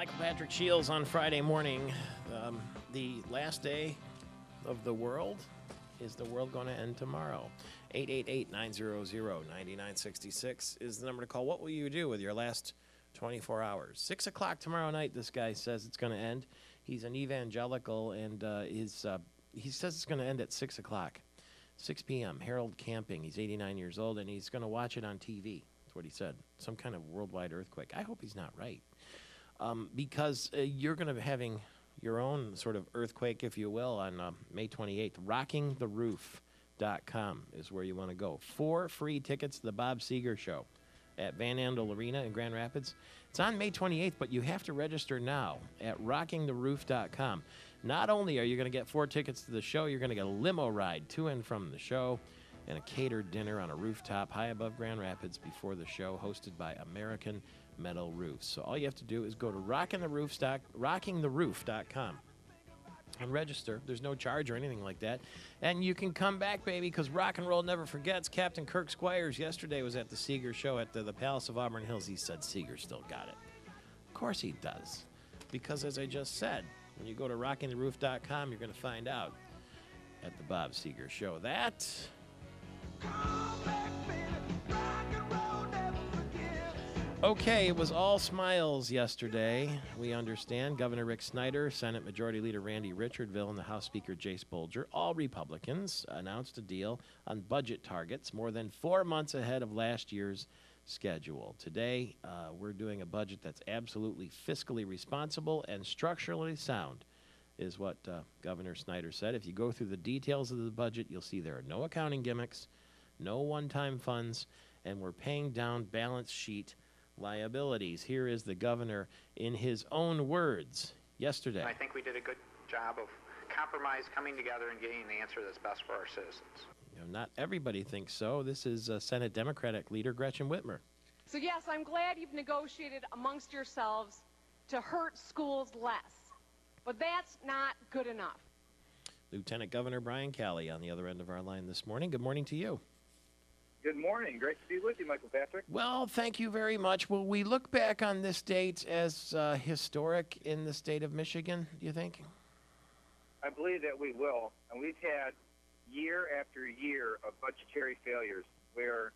Michael Patrick Shields on Friday morning. The last day of the world. Is the world going to end tomorrow? 888-900-9966 is the number to call. What will you do with your last 24 hours? 6 o'clock tomorrow night, this guy says it's going to end. He's an evangelical, and he says it's going to end at 6 o'clock. 6 p.m., Harold Camping. He's 89 years old, and he's going to watch it on TV. That's what he said. Some kind of worldwide earthquake. I hope he's not right. Because you're going to be having your own sort of earthquake, if you will, on May 28th. RockingTheRoof.com is where you want to go. 4 free tickets to the Bob Seger Show at Van Andel Arena in Grand Rapids. It's on May 28th, but you have to register now at RockingTheRoof.com. Not only are you going to get 4 tickets to the show, you're going to get a limo ride to and from the show and a catered dinner on a rooftop high above Grand Rapids before the show, hosted by American Metal Roofs. So all you have to do is go to RockingTheRoof.com and register. There's no charge or anything like that. And you can come back, baby, because rock and roll never forgets. Captain Kirk Squires yesterday was at the Seger Show at the Palace of Auburn Hills. He said Seger still got it. Of course he does. Because as I just said, when you go to RockingTheRoof.com, you're going to find out at the Bob Seger Show. That... Okay, it was all smiles yesterday. We understand Governor Rick Snyder, Senate Majority Leader Randy Richardville, and the House Speaker Jace Bolger, all Republicans, announced a deal on budget targets more than 4 months ahead of last year's schedule. Today, we're doing a budget that's absolutely fiscally responsible and structurally sound, is what Governor Snyder said. If you go through the details of the budget, you'll see there are no accounting gimmicks, no one-time funds, and we're paying down balance sheet liabilities. Here is the governor in his own words yesterday. I think we did a good job of compromise, coming together, and getting the answer that's best for our citizens. You know, not everybody thinks so. This is Senate Democratic leader Gretchen Whitmer. So yes, I'm glad you've negotiated amongst yourselves to hurt schools less, but that's not good enough. Lieutenant Governor Brian Calley on the other end of our line this morning. Good morning to you. Good morning. Great to be with you, Michael Patrick. Well, thank you very much. Will we look back on this date as historic in the state of Michigan, do you think? I believe that we will. And we've had year after year of budgetary failures where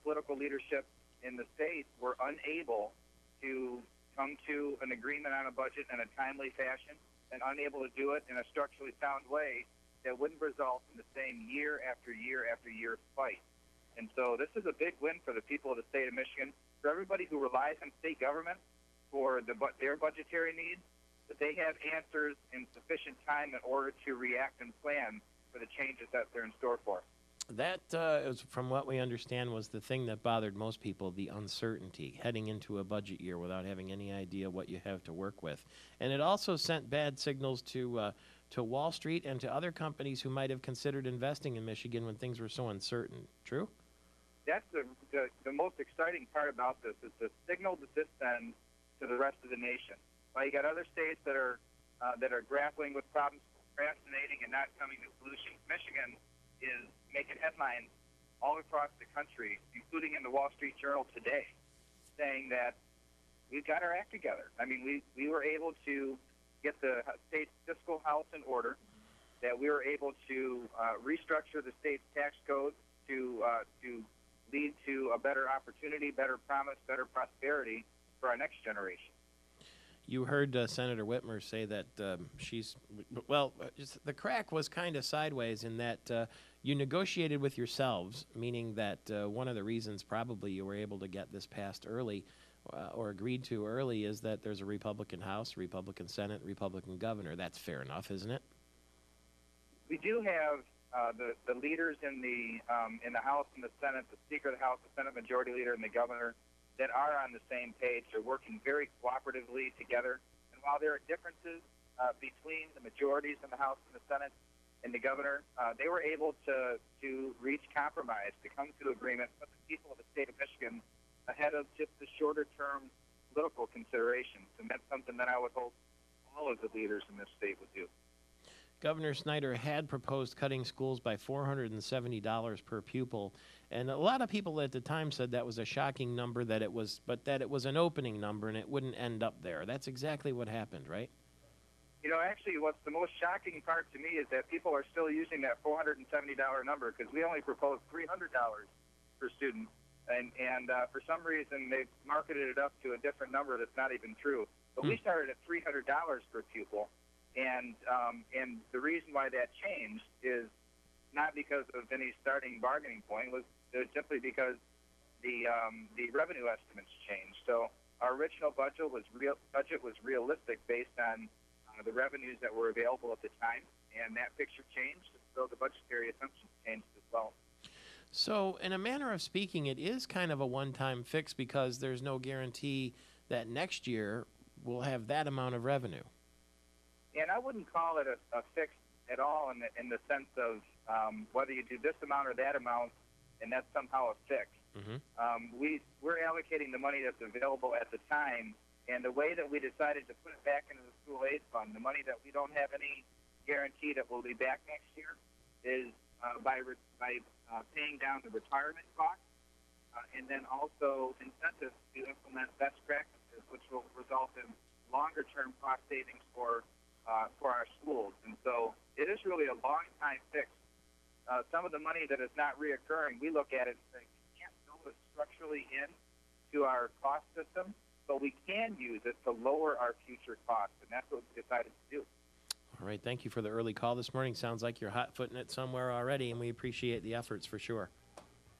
political leadership in the state were unable to come to an agreement on a budget in a timely fashion and unable to do it in a structurally sound way that wouldn't result in the same year after year after year fight. And so this is a big win for the people of the state of Michigan, for everybody who relies on state government for their budgetary needs, that they have answers in sufficient time in order to react and plan for the changes that they're in store for. That, is, from what we understand, was the thing that bothered most people, the uncertainty, heading into a budget year without having any idea what you have to work with. And it also sent bad signals to Wall Street and to other companies who might have considered investing in Michigan when things were so uncertain. True? That's the most exciting part about this, is the signal that this sends to the rest of the nation. Well, you got other states that are grappling with problems, procrastinating and not coming to solutions. Michigan is making headlines all across the country, including in the Wall Street Journal today, saying that we've got our act together. I mean, we were able to get the state's fiscal house in order, that we were able to restructure the state's tax code to lead to a better opportunity, better promise, better prosperity for our next generation. You heard Senator Whitmer say that the crack was kind of sideways in that you negotiated with yourselves, meaning that one of the reasons probably you were able to get this passed early or agreed to early is that there's a Republican House, Republican Senate, Republican governor. That's fair enough, isn't it? We do have the leaders in the House and the Senate, the Speaker of the House, the Senate Majority Leader, and the Governor that are on the same page. They're working very cooperatively together. And while there are differences between the majorities in the House and the Senate and the Governor, they were able to reach compromise, to come to agreement with the people of the state of Michigan ahead of just the shorter-term political considerations. And that's something that I would hope all of the leaders in this state would do. Governor Snyder had proposed cutting schools by $470 per pupil, and a lot of people at the time said that was a shocking number, that it was an opening number and it wouldn't end up there. That's exactly what happened, right? You know, actually, what's the most shocking part to me is that people are still using that $470 number, because we only proposed $300 per student, and for some reason they've marketed it up to a different number that's not even true. But we started at $300 per pupil. And the reason why that changed is not because of any starting bargaining point. It was simply because the revenue estimates changed. So our original budget was realistic based on the revenues that were available at the time, and that picture changed. So the budgetary assumptions changed as well. So in a manner of speaking, it is kind of a one-time fix, because there's no guarantee that next year we'll have that amount of revenue. And I wouldn't call it a fix at all in the sense of whether you do this amount or that amount, and that's somehow a fix. Mm-hmm. We're allocating the money that's available at the time, and the way that we decided to put it back into the school aid fund, the money that we don't have any guarantee that will be back next year, is by paying down the retirement costs, and then also incentives to implement best practices, which will result in longer-term cost savings for our schools. And so it is really a long-time fix. Some of the money that is not reoccurring, we look at it and say, we can't build it structurally into our cost system, but we can use it to lower our future costs, and that's what we decided to do. All right, thank you for the early call this morning. Sounds like you're hot-footing it somewhere already, and we appreciate the efforts for sure.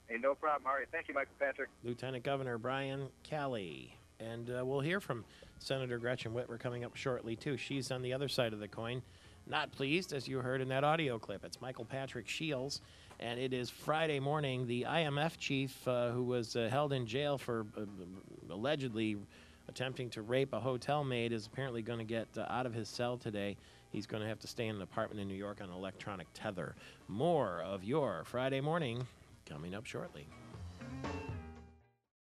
Hey, no problem. All right, thank you, Michael Patrick. Lieutenant Governor Brian Calley. And we'll hear from Senator Gretchen Whitmer coming up shortly, too. She's on the other side of the coin. Not pleased, as you heard in that audio clip. It's Michael Patrick Shields, and it is Friday morning. The IMF chief, who was held in jail for allegedly attempting to rape a hotel maid, is apparently going to get out of his cell today. He's going to have to stay in an apartment in New York on an electronic tether. More of your Friday morning coming up shortly.